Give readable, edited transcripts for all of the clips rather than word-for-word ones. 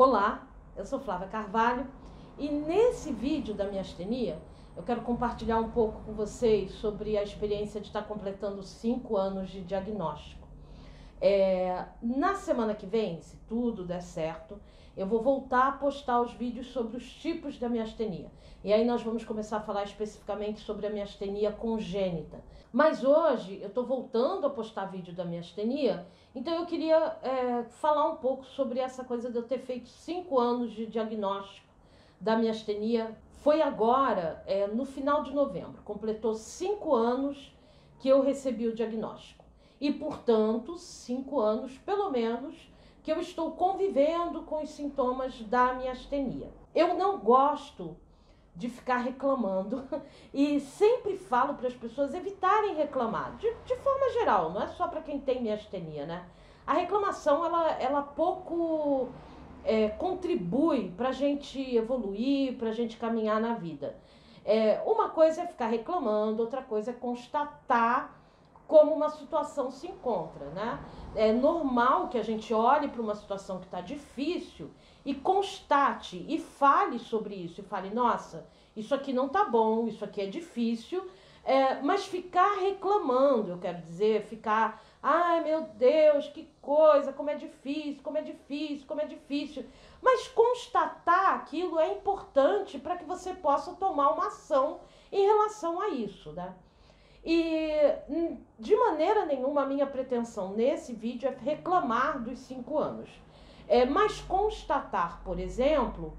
Olá, eu sou Flávia Carvalho e nesse vídeo da miastenia eu quero compartilhar um pouco com vocês sobre a experiência de estar completando 5 anos de diagnóstico. Na semana que vem, se tudo der certo, eu vou voltar a postar os vídeos sobre os tipos da miastenia. E aí nós vamos começar a falar especificamente sobre a miastenia congênita. Mas hoje eu estou voltando a postar vídeo da miastenia, então eu queria falar um pouco sobre essa coisa de eu ter feito 5 anos de diagnóstico da miastenia. Foi agora, no final de novembro, completou 5 anos que eu recebi o diagnóstico. E, portanto, 5 anos, pelo menos, que eu estou convivendo com os sintomas da miastenia. Eu não gosto de ficar reclamando e sempre falo para as pessoas evitarem reclamar, de forma geral, não é só para quem tem miastenia, né? A reclamação, ela pouco contribui para a gente evoluir, para a gente caminhar na vida. Uma coisa é ficar reclamando, outra coisa é constatar como uma situação se encontra, né? É normal que a gente olhe para uma situação que está difícil e constate e fale sobre isso, e fale, nossa, isso aqui não tá bom, isso aqui é difícil, mas ficar reclamando, eu quero dizer, ficar, ai meu Deus, que coisa, como é difícil, como é difícil, como é difícil. Mas constatar aquilo é importante para que você possa tomar uma ação em relação a isso, né? E de maneira nenhuma a minha pretensão nesse vídeo é reclamar dos 5 anos. Mas constatar, por exemplo,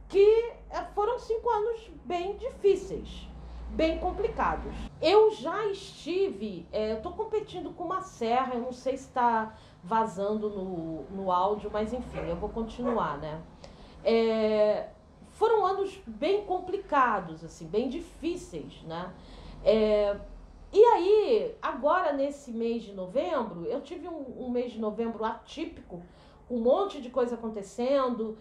que foram 5 anos bem difíceis, bem complicados. Eu já estive, eu estou competindo com uma serra, eu não sei se está vazando no áudio, mas enfim, eu vou continuar, né? Foram anos bem complicados, assim, bem difíceis, né? E aí, agora nesse mês de novembro, eu tive um mês de novembro atípico, um monte de coisa acontecendo.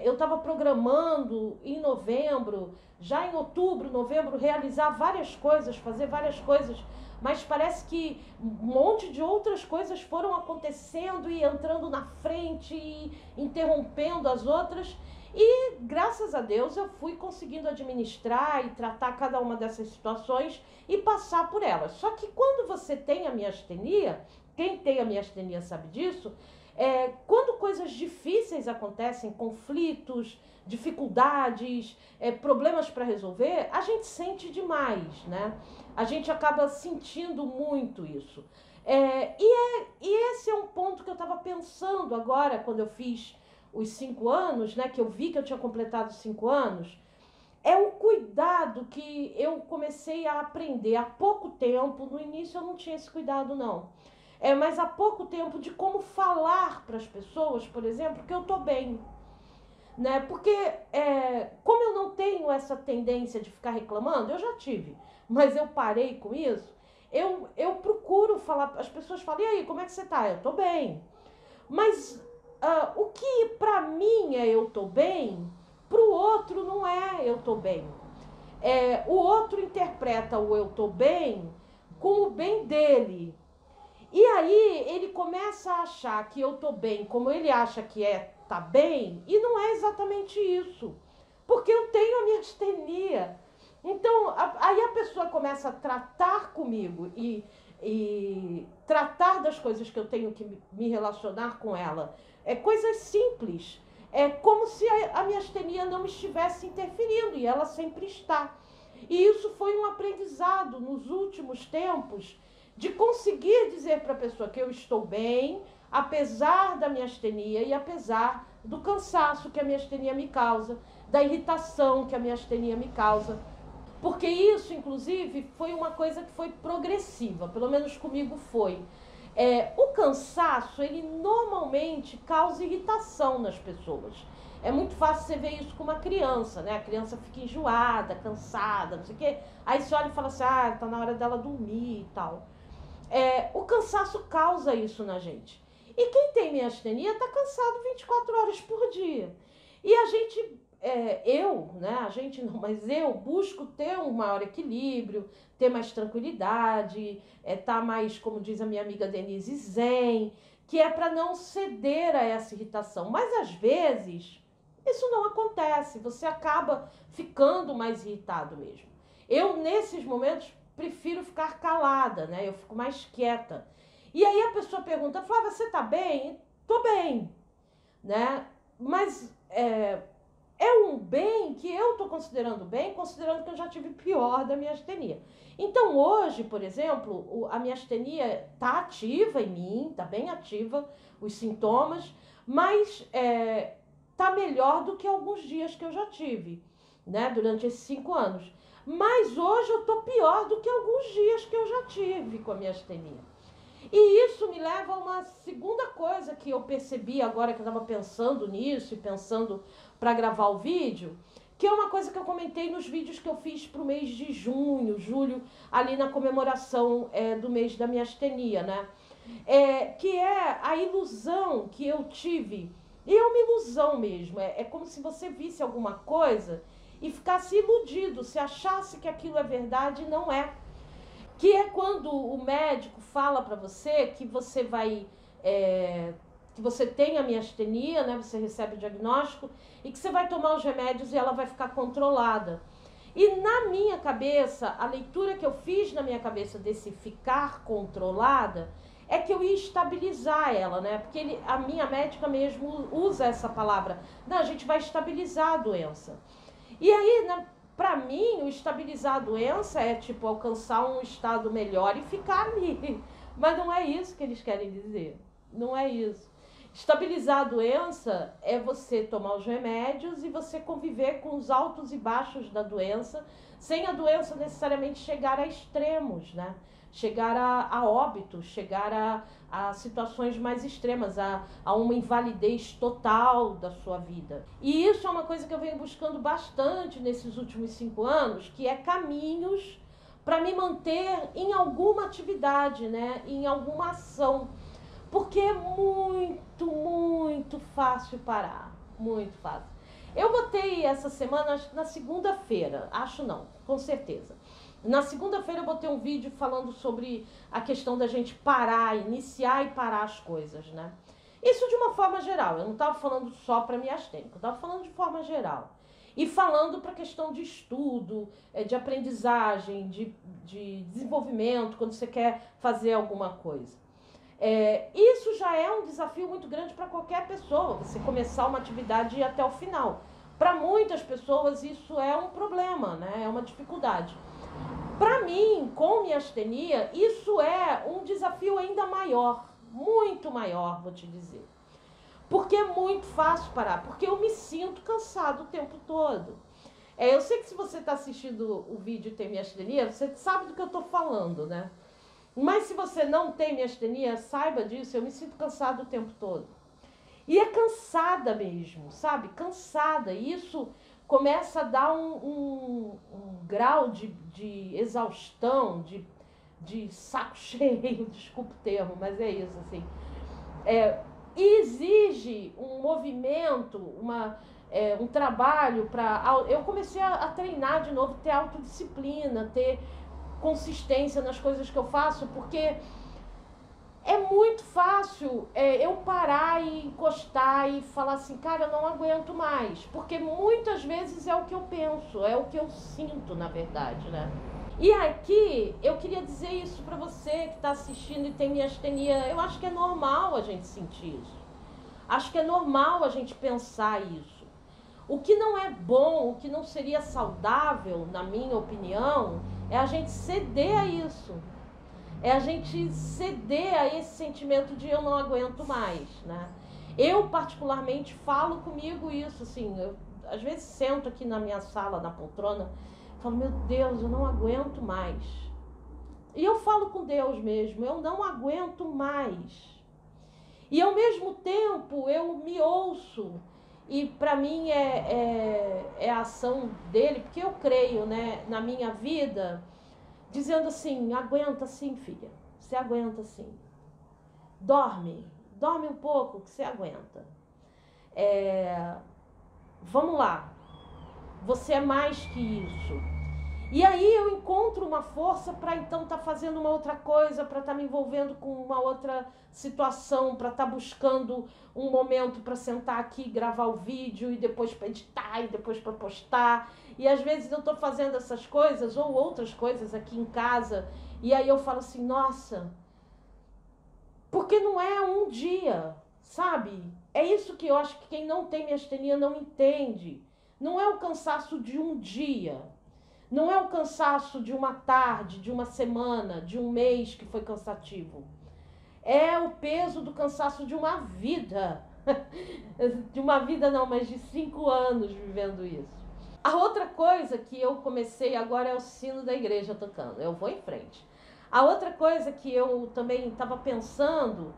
Eu estava programando em novembro, já em outubro, novembro, realizar várias coisas, fazer várias coisas, mas parece que um monte de outras coisas foram acontecendo e entrando na frente e interrompendo as outras. E graças a Deus eu fui conseguindo administrar e tratar cada uma dessas situações e passar por elas. Só que quando você tem a miastenia, quem tem a miastenia sabe disso, quando coisas difíceis acontecem, conflitos, dificuldades, problemas para resolver, a gente sente demais, né? A gente acaba sentindo muito isso. E esse é um ponto que eu estava pensando agora, quando eu fiz os 5 anos, né, que eu vi que eu tinha completado 5 anos, é o cuidado que eu comecei a aprender há pouco tempo. No início eu não tinha esse cuidado, não. Mas há pouco tempo de como falar para as pessoas, por exemplo, que eu tô bem. Né? Porque como eu não tenho essa tendência de ficar reclamando, eu já tive, mas eu parei com isso, eu procuro falar, as pessoas falam, e aí, como é que você tá? Eu tô bem. Mas o que para mim é eu tô bem, para o outro não é eu tô bem. O outro interpreta o eu tô bem com o bem dele. E aí ele começa a achar que eu tô bem como ele acha que tá bem, e não é exatamente isso. Porque eu tenho a miastenia. Então, aí a pessoa começa a tratar comigo e tratar das coisas que eu tenho que me relacionar com ela. Coisas simples. É como se a miastenia não estivesse interferindo, e ela sempre está. E isso foi um aprendizado nos últimos tempos, de conseguir dizer para a pessoa que eu estou bem, apesar da miastenia e apesar do cansaço que a miastenia me causa, da irritação que a miastenia me causa. Porque isso, inclusive, foi uma coisa que foi progressiva, pelo menos comigo foi. O cansaço, ele normalmente causa irritação nas pessoas. É muito fácil você ver isso com uma criança, né? A criança fica enjoada, cansada, não sei o quê. Aí você olha e fala assim, tá na hora dela dormir e tal. O cansaço causa isso na gente. E quem tem miastenia tá cansado 24 horas por dia. E a gente, né? A gente não, mas eu busco ter um maior equilíbrio, ter mais tranquilidade, tá mais, como diz a minha amiga Denise, zen, que é para não ceder a essa irritação. Mas às vezes isso não acontece, você acaba ficando mais irritado mesmo. Eu, nesses momentos, prefiro ficar calada, né? Eu fico mais quieta. E aí a pessoa pergunta, Flávia, você tá bem? Tô bem, né? Mas é um bem que eu tô considerando bem, considerando que eu já tive pior da miastenia. Então hoje, por exemplo, a miastenia tá ativa em mim, tá bem ativa, os sintomas, mas tá melhor do que alguns dias que eu já tive, né? Durante esses 5 anos. Mas hoje eu tô pior do que alguns dias que eu já tive com a miastenia. E isso me leva a uma segunda coisa que eu percebi agora que eu estava pensando nisso e pensando para gravar o vídeo, que é uma coisa que eu comentei nos vídeos que eu fiz para o mês de junho, julho, ali na comemoração do mês da miastenia, né? Que é a ilusão que eu tive, e é uma ilusão mesmo, é como se você visse alguma coisa e ficasse iludido, se achasse que aquilo é verdade e não é. Que é quando o médico fala para você que você vai, que você tem a miastenia, né? Você recebe o diagnóstico e que você vai tomar os remédios e ela vai ficar controlada. E na minha cabeça, a leitura que eu fiz na minha cabeça desse ficar controlada é que eu ia estabilizar ela, né? Porque a minha médica mesmo usa essa palavra. Não, a gente vai estabilizar a doença. E aí, para mim, o estabilizar a doença é tipo alcançar um estado melhor e ficar ali. Mas não é isso que eles querem dizer. Não é isso. Estabilizar a doença é você tomar os remédios e você conviver com os altos e baixos da doença, sem a doença necessariamente chegar a extremos, né? Chegar a óbito, chegar a situações mais extremas, a uma invalidez total da sua vida. E isso é uma coisa que eu venho buscando bastante nesses últimos 5 anos, que é caminhos para me manter em alguma atividade, né? Em alguma ação. Porque é muito, muito fácil parar. Muito fácil. Eu botei essa semana na segunda-feira, acho não, com certeza. Na segunda-feira eu botei um vídeo falando sobre a questão da gente parar, iniciar e parar as coisas, né? Isso de uma forma geral, eu não estava falando só para miastênica, eu estava falando de forma geral. E falando para a questão de estudo, de aprendizagem, de desenvolvimento, quando você quer fazer alguma coisa. Isso já é um desafio muito grande para qualquer pessoa, você começar uma atividade e ir até o final. Para muitas pessoas isso é um problema, né? É uma dificuldade. Para mim, com miastenia, isso é um desafio ainda maior, muito maior, vou te dizer. Porque é muito fácil parar, porque eu me sinto cansado o tempo todo. Eu sei que se você está assistindo o vídeo e tem miastenia, você sabe do que eu estou falando, né? Mas se você não tem miastenia, saiba disso, eu me sinto cansado o tempo todo. E é cansada mesmo, sabe? Cansada. E isso começa a dar um grau de exaustão, de saco cheio, desculpa o termo, mas é isso, assim. E exige um movimento, um trabalho para... Eu comecei a treinar de novo, ter autodisciplina, ter consistência nas coisas que eu faço, porque é muito fácil eu parar e encostar e falar assim, cara, eu não aguento mais. Porque muitas vezes é o que eu penso, é o que eu sinto, na verdade, né? E aqui, eu queria dizer isso pra você que tá assistindo e tem miastenia. Eu acho que é normal a gente sentir isso. Acho que é normal a gente pensar isso. O que não é bom, o que não seria saudável, na minha opinião, é a gente ceder a isso. É a gente ceder a esse sentimento de eu não aguento mais, né? Eu, particularmente, falo comigo isso, assim, eu às vezes sento aqui na minha sala, na poltrona, falo, meu Deus, eu não aguento mais. E eu falo com Deus mesmo, eu não aguento mais. E ao mesmo tempo eu me ouço, e para mim é a ação dele, porque eu creio, né, na minha vida, dizendo assim, aguenta sim, filha, você aguenta sim. Dorme um pouco que você aguenta. Vamos lá, você é mais que isso. E aí eu encontro uma força para então estar fazendo uma outra coisa, para estar me envolvendo com uma outra situação, para estar buscando um momento para sentar aqui, gravar o vídeo e depois para editar e depois para postar. E às vezes eu estou fazendo essas coisas ou outras coisas aqui em casa e aí eu falo assim, nossa, porque não é um dia, sabe? É isso que eu acho que quem não tem miastenia não entende. Não é o cansaço de um dia. Não é o cansaço de uma tarde, de uma semana, de um mês que foi cansativo. É o peso do cansaço de uma vida. De uma vida não, mas de 5 anos vivendo isso. A outra coisa que eu comecei agora é o sino da igreja tocando. Eu vou em frente. A outra coisa que eu também estava pensando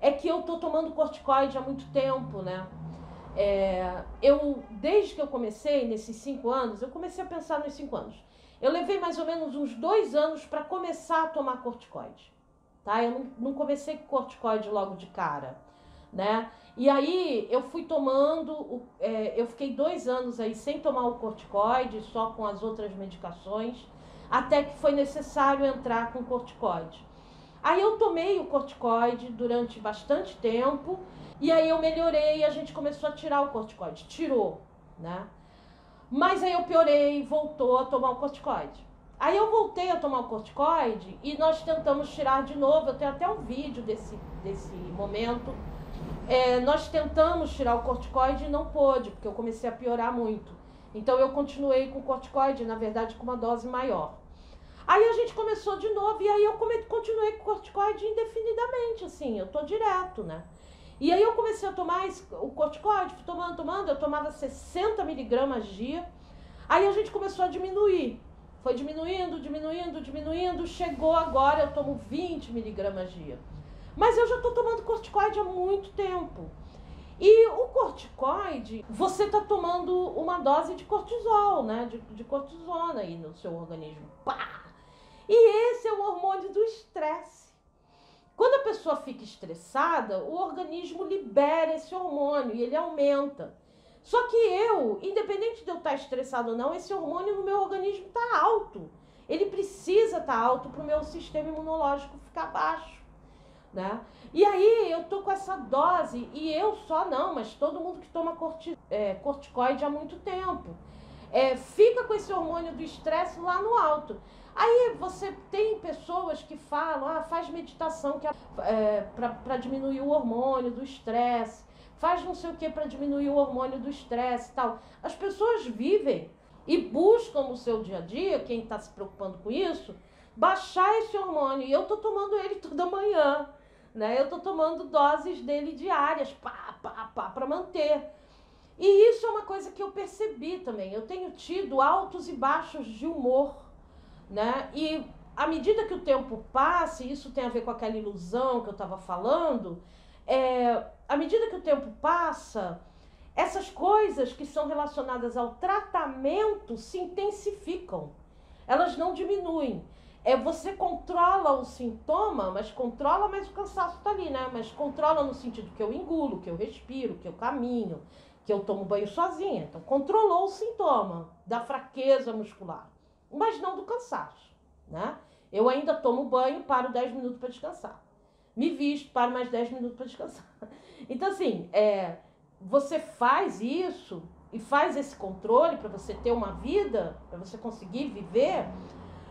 é que eu estou tomando corticoide há muito tempo, né? Desde que eu comecei, nesses 5 anos, eu comecei a pensar nos 5 anos. Eu levei mais ou menos uns 2 anos para começar a tomar corticoide, tá? Eu não comecei com corticoide logo de cara, né? E aí eu fui tomando, eu fiquei 2 anos aí sem tomar o corticoide, só com as outras medicações, até que foi necessário entrar com corticoide. Aí eu tomei o corticoide durante bastante tempo, e aí eu melhorei e a gente começou a tirar o corticoide. Tirou, né? Mas aí eu piorei, voltou a tomar o corticoide. Aí eu voltei a tomar o corticoide e nós tentamos tirar de novo. Eu tenho até um vídeo desse momento. Nós tentamos tirar o corticoide e não pôde, porque eu comecei a piorar muito. Então eu continuei com o corticoide, na verdade com uma dose maior. Aí a gente começou de novo e aí eu continuei com o corticoide indefinidamente, assim, eu tô direto, né? E aí eu comecei a tomar o corticoide, fui tomando, eu tomava 60 miligramas dia. Aí a gente começou a diminuir. Foi diminuindo, chegou agora, eu tomo 20 miligramas dia. Mas eu já tô tomando corticoide há muito tempo. E o corticoide, você tá tomando uma dose de cortisol, né? De cortisona aí no seu organismo. Pá! E esse é o hormônio do estresse. Quando a pessoa fica estressada, o organismo libera esse hormônio e ele aumenta. Só que independente de eu estar estressado ou não, esse hormônio no meu organismo está alto. Ele precisa estar alto para o meu sistema imunológico ficar baixo, né? E aí eu tô com essa dose, e eu só não, mas todo mundo que toma corticoide há muito tempo. Fica com esse hormônio do estresse lá no alto. Aí você tem pessoas que falam, faz meditação para diminuir o hormônio do estresse, faz não sei o que para diminuir o hormônio do estresse e tal. As pessoas vivem e buscam no seu dia a dia, quem está se preocupando com isso, baixar esse hormônio. E eu tô tomando ele toda manhã, né? Eu tô tomando doses dele diárias, para manter. E isso é uma coisa que eu percebi também. Eu tenho tido altos e baixos de humor, né? E à medida que o tempo passa, e isso tem a ver com aquela ilusão que eu estava falando, à medida que o tempo passa, essas coisas que são relacionadas ao tratamento se intensificam. Elas não diminuem. Você controla o sintoma, mas o cansaço está ali, né? Mas controla no sentido que eu engulo, que eu respiro, que eu caminho, que eu tomo banho sozinha. Então, controlou o sintoma da fraqueza muscular, mas não do cansaço, né? Eu ainda tomo banho, paro 10 minutos para descansar. Me visto, paro mais 10 minutos para descansar. Então, assim, você faz isso e faz esse controle para você ter uma vida, para você conseguir viver,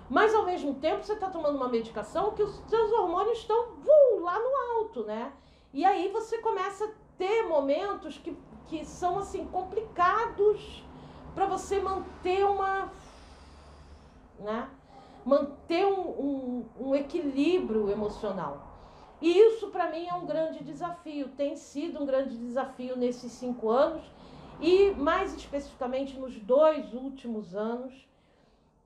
mas ao mesmo tempo você está tomando uma medicação que os seus hormônios estão lá no alto, né? E aí você começa a ter momentos que são assim complicados para você manter manter um equilíbrio emocional. E isso para mim é um grande desafio, tem sido um grande desafio nesses 5 anos e mais especificamente nos 2 últimos anos,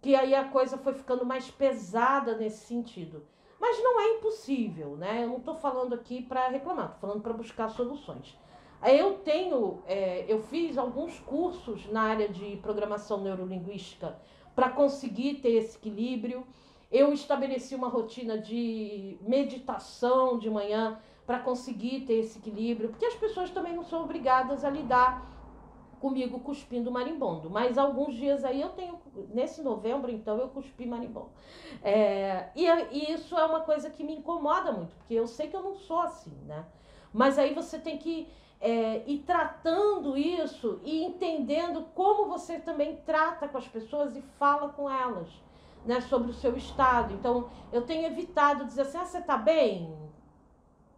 que aí a coisa foi ficando mais pesada nesse sentido. Mas não é impossível, né? Eu não estou falando aqui para reclamar, estou falando para buscar soluções. Eu fiz alguns cursos na área de programação neurolinguística para conseguir ter esse equilíbrio. Eu estabeleci uma rotina de meditação de manhã para conseguir ter esse equilíbrio, porque as pessoas também não são obrigadas a lidar comigo cuspindo marimbondo. Mas alguns dias aí eu tenho, nesse novembro, então, eu cuspi marimbondo. E isso é uma coisa que me incomoda muito, porque eu sei que eu não sou assim, né? Mas aí você tem que ir tratando isso e entendendo como você também trata com as pessoas e fala com elas, né, sobre o seu estado. Então, eu tenho evitado dizer assim, você tá bem?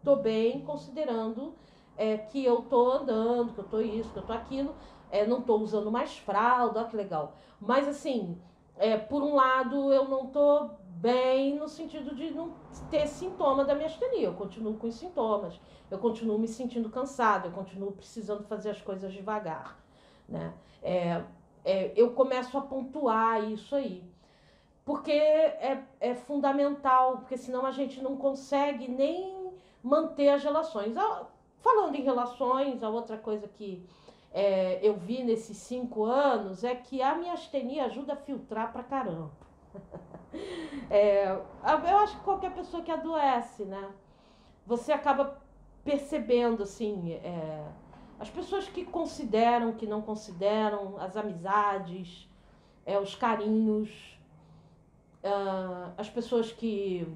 Tô bem, considerando que eu tô andando, que eu tô isso, que eu tô aquilo, não tô usando mais fralda, olha que legal. Mas assim, por um lado, eu não tô bem no sentido de não ter sintoma da miastenia. Eu continuo com os sintomas, eu continuo me sentindo cansada, eu continuo precisando fazer as coisas devagar, né? Eu começo a pontuar isso aí, porque é fundamental, porque senão a gente não consegue nem manter as relações. Falando em relações, a outra coisa que eu vi nesses 5 anos é que a miastenia ajuda a filtrar pra caramba. Eu acho que qualquer pessoa que adoece, né? Você acaba percebendo, assim, as pessoas que consideram, que não consideram, as amizades, os carinhos, as pessoas que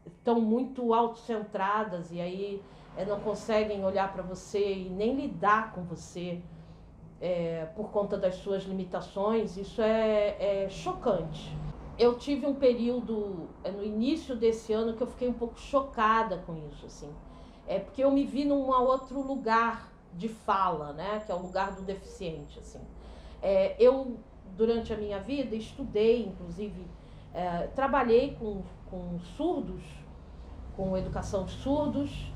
estão muito autocentradas e aí não conseguem olhar para você e nem lidar com você por conta das suas limitações. Isso é chocante. Eu tive um período no início desse ano que eu fiquei um pouco chocada com isso, assim. Porque eu me vi num outro lugar de fala, né? Que é o lugar do deficiente, assim. Eu, durante a minha vida, estudei, inclusive, trabalhei com surdos, com educação de surdos,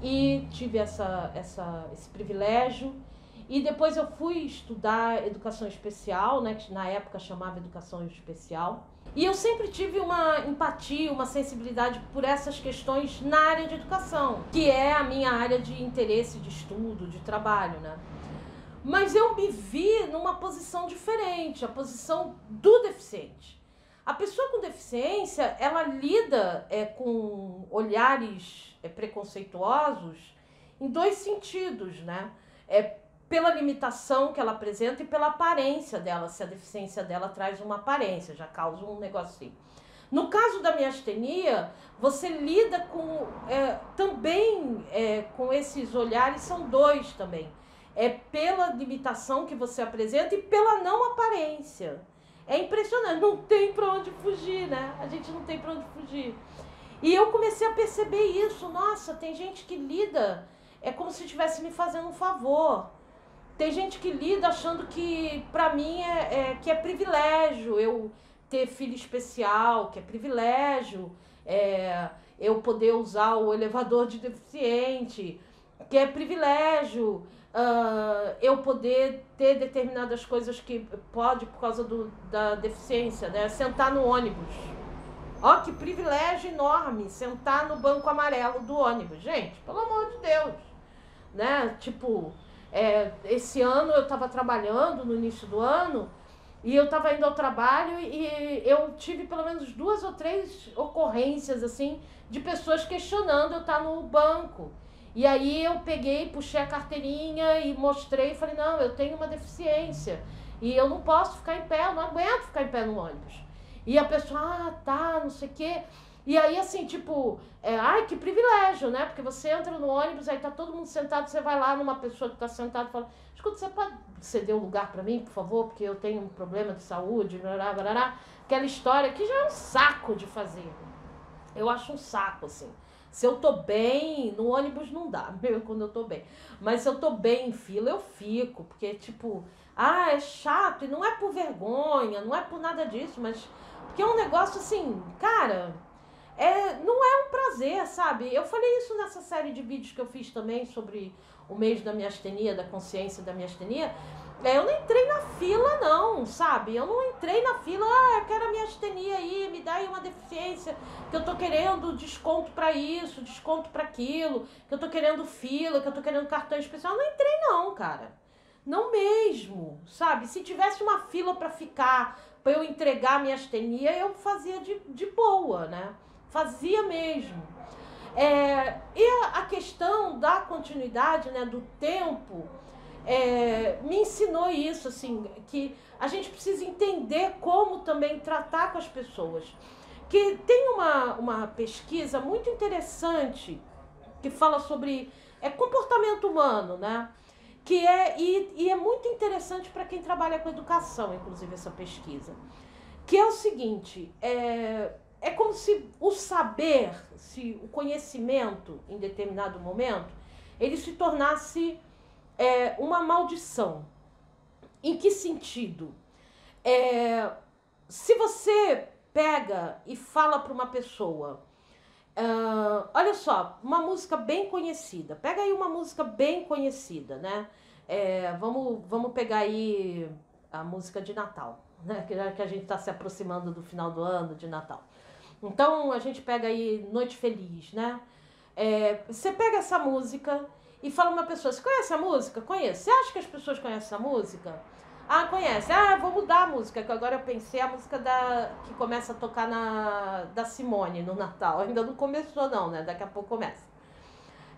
e tive esse privilégio. E depois eu fui estudar educação especial, né, que na época chamava educação especial. E eu sempre tive uma empatia, uma sensibilidade por essas questões na área de educação, que é a minha área de interesse, de estudo, de trabalho, né? Mas eu me vi numa posição diferente, a posição do deficiente. A pessoa com deficiência, ela lida com olhares preconceituosos em 2 sentidos, né? Pela limitação que ela apresenta e pela aparência dela, se a deficiência dela traz uma aparência, já causa um negocinho. No caso da miastenia, você lida com também com esses olhares, são 2 também. Pela limitação que você apresenta e pela não aparência. É impressionante, não tem pra onde fugir, né? A gente não tem pra onde fugir. E eu comecei a perceber isso. Nossa, tem gente que lida, como se estivesse me fazendo um favor. Tem gente que lida achando que pra mim que é privilégio eu ter filho especial, que é privilégio eu poder usar o elevador de deficiente, que é privilégio eu poder ter determinadas coisas que pode por causa da deficiência, né? Sentar no ônibus. Ó, que privilégio enorme sentar no banco amarelo do ônibus. Gente, pelo amor de Deus. Né? Tipo, esse ano eu estava trabalhando no início do ano e eu estava indo ao trabalho e eu tive pelo menos 2 ou 3 ocorrências assim de pessoas questionando eu estar no banco. E aí eu peguei, puxei a carteirinha e mostrei e falei, não, eu tenho uma deficiência e eu não posso ficar em pé, eu não aguento ficar em pé no ônibus. E a pessoa, tá, não sei o quê. E aí, assim, tipo, ai, que privilégio, né? Porque você entra no ônibus, aí tá todo mundo sentado, você vai lá numa pessoa que tá sentada e fala, escuta, você pode ceder um lugar pra mim, por favor? Porque eu tenho um problema de saúde, blá, blá, blá. Aquela história que já é um saco de fazer. Eu acho um saco, assim. Se eu tô bem, no ônibus não dá, mesmo quando eu tô bem. Mas se eu tô bem em fila, eu fico. Porque, tipo, é chato. E não é por vergonha, não é por nada disso, mas... Porque é um negócio assim, cara... não é um prazer, sabe? Eu falei isso nessa série de vídeos que eu fiz também sobre o mês da miastenia, da consciência da miastenia. Eu não entrei na fila não, sabe? Eu não entrei na fila, eu quero a miastenia aí, me dá aí uma deficiência, que eu tô querendo desconto pra isso, desconto pra aquilo, que eu tô querendo fila, que eu tô querendo cartão especial. Eu não entrei não, cara. Não mesmo, sabe? Se tivesse uma fila pra ficar, pra eu entregar a miastenia, eu fazia de boa, né? Fazia mesmo. E a questão da continuidade, né, do tempo, me ensinou isso, assim, que a gente precisa entender como também tratar com as pessoas. Que tem uma pesquisa muito interessante que fala sobre comportamento humano, né? E é muito interessante para quem trabalha com educação, inclusive, essa pesquisa. Que é o seguinte, é como se o saber, se o conhecimento, em determinado momento, ele se tornasse uma maldição. Em que sentido? Se você pega e fala para uma pessoa, olha só, uma música bem conhecida, pega aí uma música bem conhecida, né? Vamos pegar aí a música de Natal, né? Que a gente está se aproximando do final do ano, de Natal. Então a gente pega aí Noite Feliz, né? Você pega essa música e fala uma pessoa, você conhece a música? Conheço. Você acha que as pessoas conhecem essa música? Ah, conhece. Ah, vou mudar a música, que agora eu pensei a música que começa a tocar da Simone no Natal. Ainda não começou não, né? Daqui a pouco começa.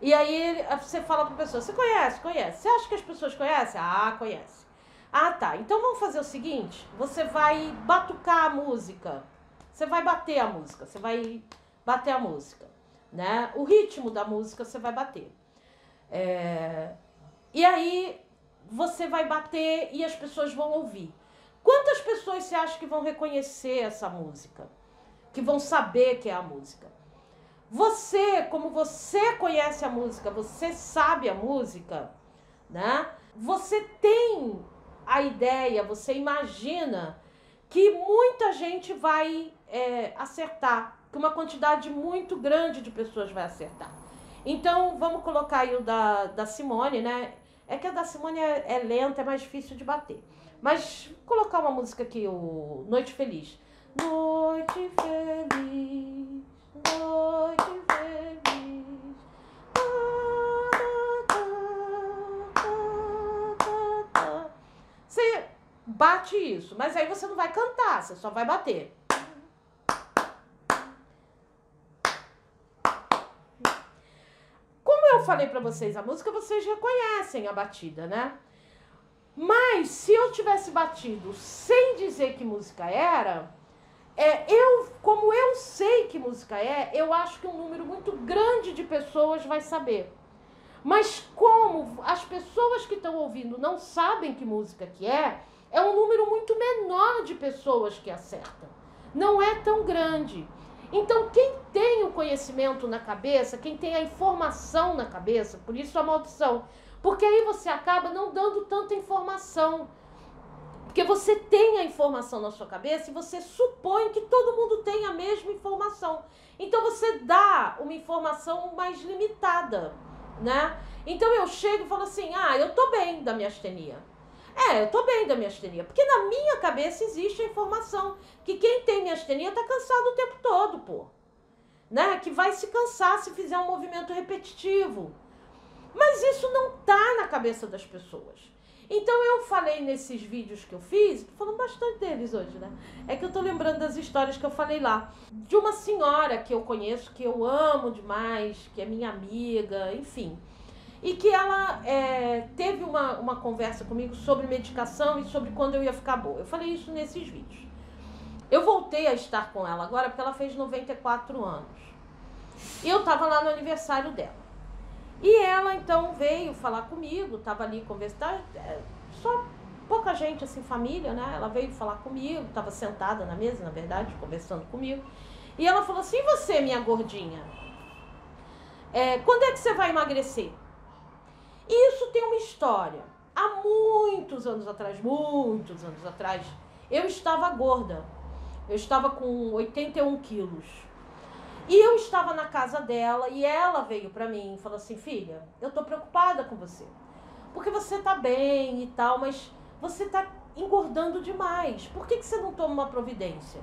E aí você fala pra pessoa, você conhece? Conhece. Você acha que as pessoas conhecem? Ah, conhece. Ah, tá. Então vamos fazer o seguinte, você vai batucar a música. Você vai bater a música, você vai bater a música, né? O ritmo da música você vai bater. E aí você vai bater e as pessoas vão ouvir. Quantas pessoas você acha que vão reconhecer essa música? Que vão saber que é a música? Você, como você conhece a música, você sabe a música, né? Você tem a ideia, você imagina que muita gente vai acertar, que uma quantidade muito grande de pessoas vai acertar. Então, vamos colocar aí o da Simone, né? É que a da Simone é lenta, é mais difícil de bater. Mas vou colocar uma música aqui, o Noite Feliz. Noite feliz, noite feliz. Você bate isso, mas aí você não vai cantar, você só vai bater. Como eu falei pra vocês a música, vocês reconhecem a batida, né? Mas se eu tivesse batido sem dizer que música era, como eu sei que música eu acho que um número muito grande de pessoas vai saber. Mas como as pessoas que estão ouvindo não sabem que música que é um número muito menor de pessoas que acertam. Não é tão grande. Então, quem tem o conhecimento na cabeça, quem tem a informação na cabeça, por isso a maldição, porque aí você acaba não dando tanta informação. Porque você tem a informação na sua cabeça e você supõe que todo mundo tem a mesma informação. Então, você dá uma informação mais limitada, né? Então, eu chego e falo assim, eu tô bem da miastenia. Eu tô bem da miastenia, porque na minha cabeça existe a informação que quem tem miastenia tá cansado o tempo todo, pô. Né? Que vai se cansar se fizer um movimento repetitivo. Mas isso não tá na cabeça das pessoas. Então eu falei nesses vídeos que eu fiz, tô falando bastante deles hoje, né? É que eu tô lembrando das histórias que eu falei lá. De uma senhora que eu conheço, que eu amo demais, que é minha amiga, enfim. E que ela teve uma conversa comigo sobre medicação e sobre quando eu ia ficar boa. Eu falei isso nesses vídeos. Eu voltei a estar com ela agora porque ela fez 94 anos. E eu tava lá no aniversário dela. E ela então veio falar comigo, tava ali conversando, só pouca gente, assim, família, né? Ela veio falar comigo, tava sentada na mesa, na verdade, conversando comigo. E ela falou assim, e você, minha gordinha? Quando é que você vai emagrecer? E isso tem uma história. Há muitos anos atrás, eu estava gorda. Eu estava com 81 quilos. E eu estava na casa dela e ela veio pra mim e falou assim, filha, eu tô preocupada com você. Porque você tá bem e tal, mas você tá engordando demais. Por que você não toma uma providência?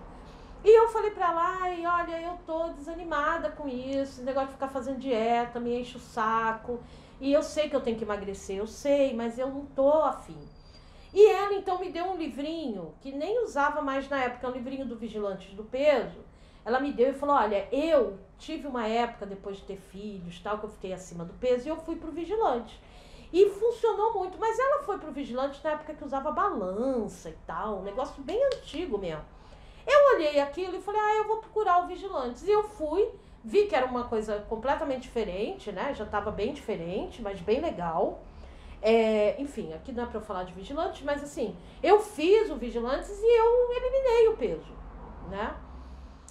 E eu falei pra ela, olha, eu tô desanimada com isso, esse negócio de ficar fazendo dieta, me enche o saco. E eu sei que eu tenho que emagrecer, eu sei, mas eu não tô afim. E ela então me deu um livrinho, que nem usava mais na época, um livrinho do Vigilantes do Peso. Ela me deu e falou, olha, eu tive uma época depois de ter filhos, tal, que eu fiquei acima do peso, e eu fui pro Vigilante. E funcionou muito, mas ela foi pro vigilante na época que usava balança e tal, um negócio bem antigo mesmo. Eu olhei aquilo e falei, eu vou procurar o Vigilantes. E eu fui, vi que era uma coisa completamente diferente, né? Já estava bem diferente, mas bem legal. Enfim, aqui não é pra eu falar de Vigilantes, mas assim, eu fiz o Vigilantes e eu eliminei o peso, né?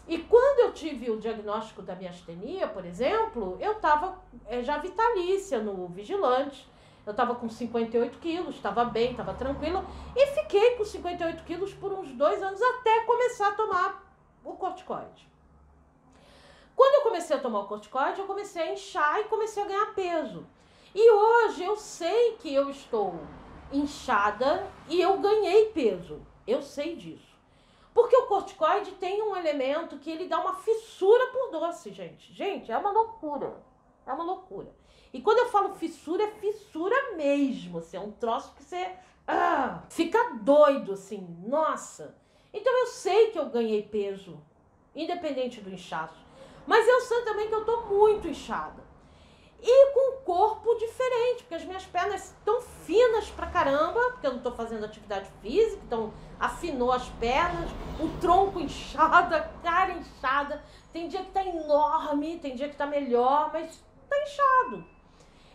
E quando eu tive o diagnóstico da minha astenia, por exemplo, eu estava já vitalícia no Vigilante. Eu estava com 58 quilos, estava bem, estava tranquila. E fiquei com 58 quilos por uns 2 anos até começar a tomar o corticoide. Quando eu comecei a tomar o corticoide, eu comecei a inchar e comecei a ganhar peso. E hoje eu sei que eu estou inchada e eu ganhei peso. Eu sei disso. Porque o corticoide tem um elemento que ele dá uma fissura por doce, gente. Gente, é uma loucura. É uma loucura. E quando eu falo fissura, é fissura mesmo. Assim, é um troço que você fica doido, assim. Nossa. Então eu sei que eu ganhei peso, independente do inchaço. Mas eu sei também que eu tô muito inchada. E com um corpo diferente, porque as minhas pernas estão finas pra caramba, porque eu não tô fazendo atividade física, então afinou as pernas, o tronco inchado, a cara inchada. Tem dia que tá enorme, tem dia que tá melhor, mas tá inchado.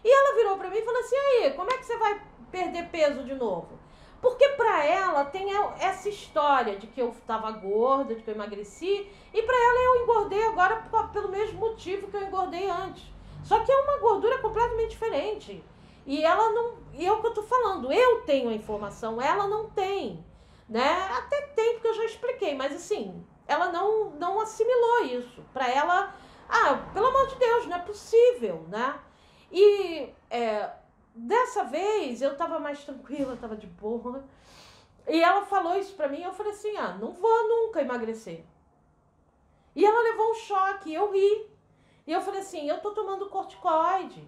E ela virou pra mim e falou assim, aí, como é que você vai perder peso de novo? Porque pra ela tem essa história de que eu tava gorda, de que eu emagreci, e pra ela eu engordei agora pelo mesmo motivo que eu engordei antes. Só que é uma gordura completamente diferente. E ela não. E é o que eu tô falando. Eu tenho a informação, ela não tem. Né? Até tem, porque eu já expliquei, mas assim, ela não assimilou isso. Pra ela, pelo amor de Deus, não é possível, né? E dessa vez eu tava mais tranquila, tava de boa. E ela falou isso pra mim, eu falei assim, não vou nunca emagrecer. E ela levou um choque, eu ri. E eu falei assim, eu tô tomando corticoide.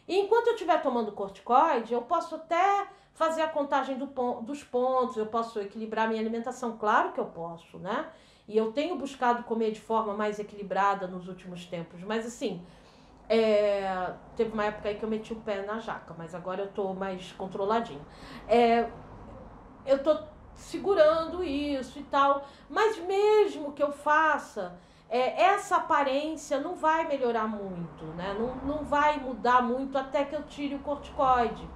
E enquanto eu estiver tomando corticoide, eu posso até fazer a contagem dos pontos, eu posso equilibrar minha alimentação, claro que eu posso, né? E eu tenho buscado comer de forma mais equilibrada nos últimos tempos, mas assim, teve uma época aí que eu meti o pé na jaca, mas agora eu tô mais controladinha. Eu tô segurando isso e tal, mas mesmo que eu faça, essa aparência não vai melhorar muito, né? Não vai mudar muito até que eu tire o corticoide.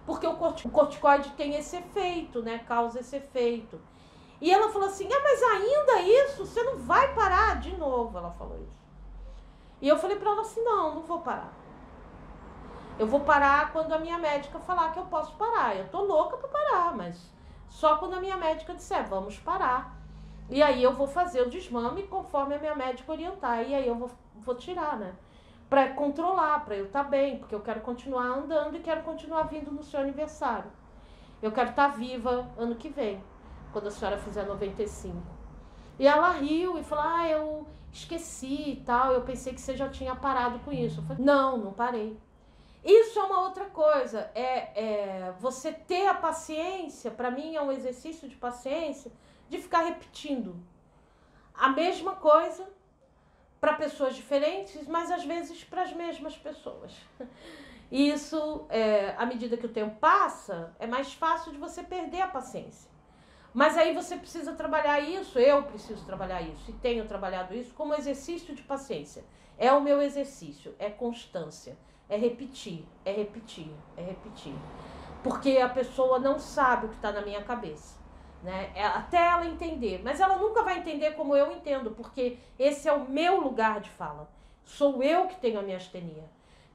Porque o corticoide tem esse efeito, né? Causa esse efeito. E ela falou assim, mas ainda isso? Você não vai parar? De novo ela falou isso. E eu falei pra ela assim, não vou parar. Eu vou parar quando a minha médica falar que eu posso parar. Eu tô louca pra parar, mas só quando a minha médica disser, vamos parar. E aí eu vou fazer o desmame conforme a minha médica orientar. E aí eu vou tirar, né? Pra controlar, pra eu estar bem. Porque eu quero continuar andando e quero continuar vindo no seu aniversário. Eu quero estar viva ano que vem, quando a senhora fizer 95. E ela riu e falou, eu esqueci e tal. Eu pensei que você já tinha parado com isso. Eu falei, não parei. Isso é uma outra coisa. Você ter a paciência, pra mim é um exercício de paciência, de ficar repetindo a mesma coisa para pessoas diferentes, mas às vezes para as mesmas pessoas. E isso, à medida que o tempo passa, é mais fácil de você perder a paciência. Mas aí você precisa trabalhar isso, eu preciso trabalhar isso, e tenho trabalhado isso como exercício de paciência. É o meu exercício, é constância, é repetir, é repetir, é repetir. Porque a pessoa não sabe o que está na minha cabeça. Né? Até ela entender, mas ela nunca vai entender como eu entendo, porque esse é o meu lugar de fala. Sou eu que tenho a minha astenia.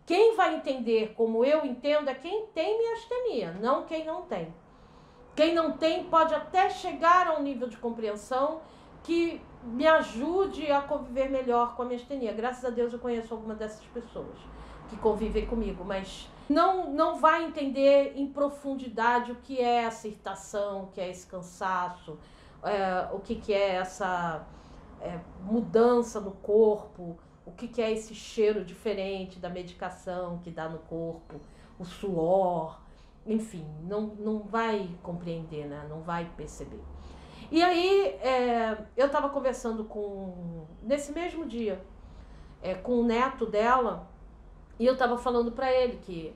Quem vai entender como eu entendo é quem tem minha astenia, não quem não tem. Quem não tem pode até chegar a um nível de compreensão que me ajude a conviver melhor com a minha astenia. Graças a Deus eu conheço algumas dessas pessoas que convivem comigo, mas não vai entender em profundidade o que é essa irritação, o que é esse cansaço, o que é essa mudança no corpo, o que é esse cheiro diferente da medicação que dá no corpo, o suor, enfim, não vai compreender, né? Não vai perceber. E aí eu estava conversando nesse mesmo dia com o neto dela, e eu estava falando para ele que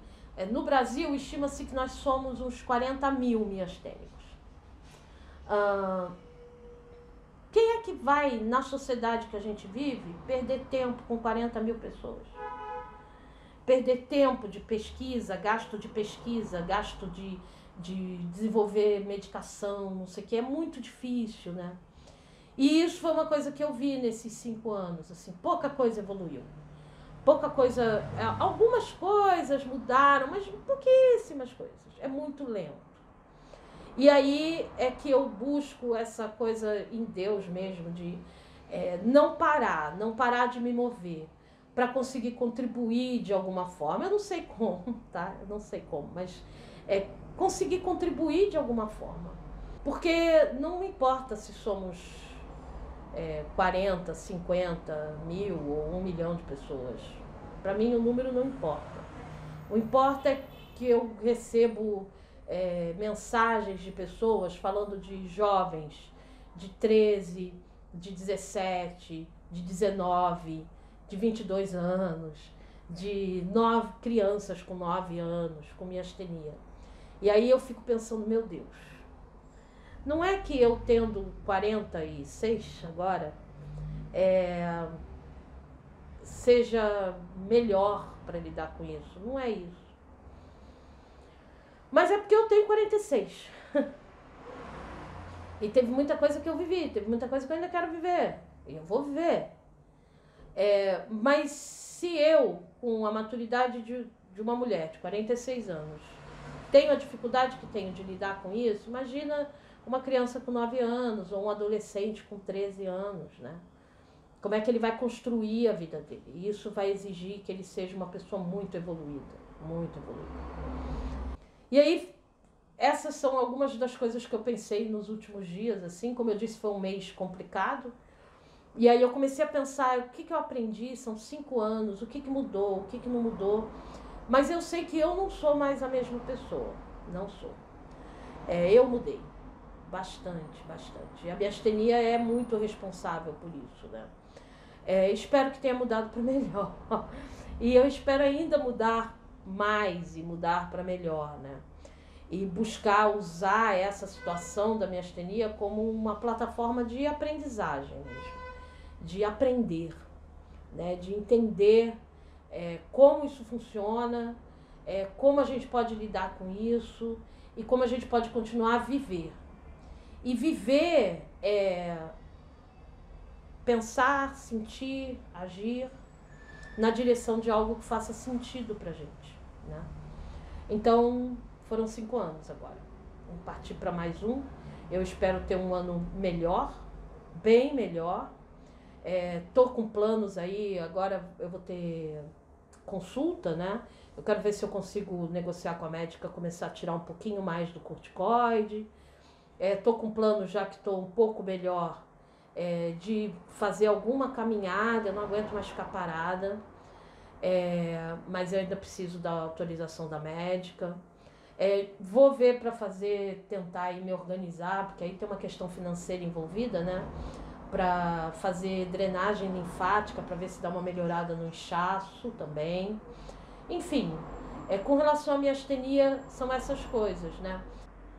No Brasil, estima-se que nós somos uns 40 mil miastênicos. Quem é que vai, na sociedade que a gente vive, perder tempo com 40 mil pessoas? Perder tempo de pesquisa, gasto de desenvolver medicação, não sei o que, é muito difícil, né? E isso foi uma coisa que eu vi nesses 5 anos, assim, pouca coisa evoluiu. Pouca coisa, algumas coisas mudaram, mas pouquíssimas coisas, é muito lento. E aí é que eu busco essa coisa em Deus mesmo, de não parar de me mover, para conseguir contribuir de alguma forma. Eu não sei como, tá? Eu não sei como, mas conseguir contribuir de alguma forma. Porque não importa se somos 40, 50 mil ou 1 milhão de pessoas. Para mim o número não importa. O importa é que eu recebo mensagens de pessoas falando de jovens de 13, de 17, de 19, de 22 anos, de 9 crianças com 9 anos, com miastenia. E aí eu fico pensando, meu Deus, não é que eu tendo 46 agora, seja melhor para lidar com isso. Não é isso. Mas é porque eu tenho 46. E teve muita coisa que eu vivi, teve muita coisa que eu ainda quero viver. E eu vou viver. Mas se eu, com a maturidade de uma mulher de 46 anos, tenho a dificuldade que tenho de lidar com isso, imagina uma criança com 9 anos ou um adolescente com 13 anos, né? Como é que ele vai construir a vida dele? E isso vai exigir que ele seja uma pessoa muito evoluída, muito evoluída. E aí, essas são algumas das coisas que eu pensei nos últimos dias, assim, como eu disse, foi um mês complicado. E aí eu comecei a pensar, o que eu aprendi, são 5 anos, o que mudou, o que não mudou. Mas eu sei que eu não sou mais a mesma pessoa, não sou. Eu mudei, bastante. E a miastenia é muito responsável por isso, né? Espero que tenha mudado para melhor. E eu espero ainda mudar mais e mudar para melhor, né? E buscar usar essa situação da miastenia como uma plataforma de aprendizagem mesmo, de aprender, né? De entender como isso funciona, como a gente pode lidar com isso e como a gente pode continuar a viver. E viver pensar, sentir, agir na direção de algo que faça sentido pra gente, né? Então, foram 5 anos agora. Vamos partir para mais um. Eu espero ter um ano melhor, bem melhor. Tô com planos aí, agora eu vou ter consulta, né? Eu quero ver se eu consigo negociar com a médica, começar a tirar um pouquinho mais do corticoide. Tô com plano, já que estou um pouco melhor, de fazer alguma caminhada. Eu não aguento mais ficar parada, mas eu ainda preciso da autorização da médica. Vou ver para tentar me organizar, porque aí tem uma questão financeira envolvida, né? Para fazer drenagem linfática, para ver se dá uma melhorada no inchaço também. Enfim, com relação à miastenia, são essas coisas, né?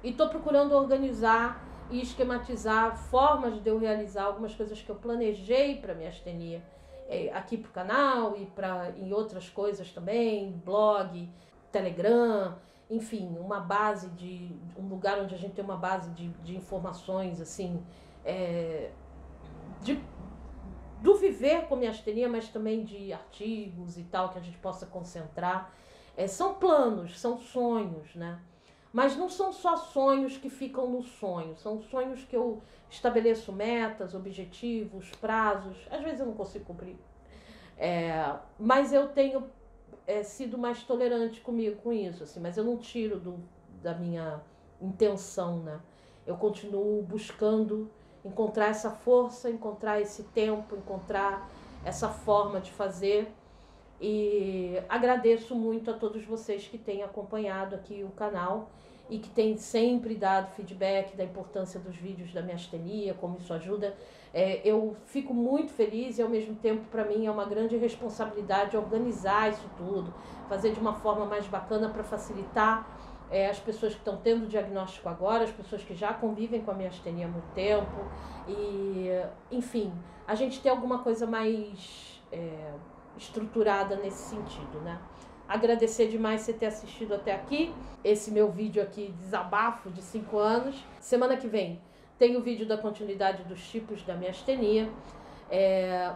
E estou procurando organizar e esquematizar formas de eu realizar algumas coisas que eu planejei para miastenia, aqui para o canal e em outras coisas também, blog, Telegram, enfim, um lugar onde a gente tem uma base de informações, assim, do viver com miastenia, mas também de artigos e tal, que a gente possa concentrar. São planos, são sonhos, né? Mas não são só sonhos que ficam no sonho, são sonhos que eu estabeleço metas, objetivos, prazos. Às vezes eu não consigo cumprir, mas eu tenho sido mais tolerante comigo com isso, assim, mas eu não tiro da minha intenção, né? Eu continuo buscando encontrar essa força, encontrar esse tempo, encontrar essa forma de fazer. E agradeço muito a todos vocês que têm acompanhado aqui o canal e que tem sempre dado feedback da importância dos vídeos da miastenia, como isso ajuda. Eu fico muito feliz e, ao mesmo tempo, para mim é uma grande responsabilidade organizar isso tudo, fazer de uma forma mais bacana para facilitar as pessoas que estão tendo diagnóstico agora, as pessoas que já convivem com a miastenia há muito tempo, e, enfim, a gente ter alguma coisa mais estruturada nesse sentido, né? Agradecer demais você ter assistido até aqui, esse meu vídeo aqui, desabafo de 5 anos. Semana que vem tem o vídeo da continuidade dos tipos da miastenia.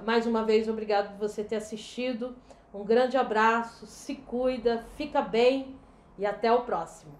Mais uma vez, obrigado por você ter assistido. Um grande abraço, se cuida, fica bem e até o próximo.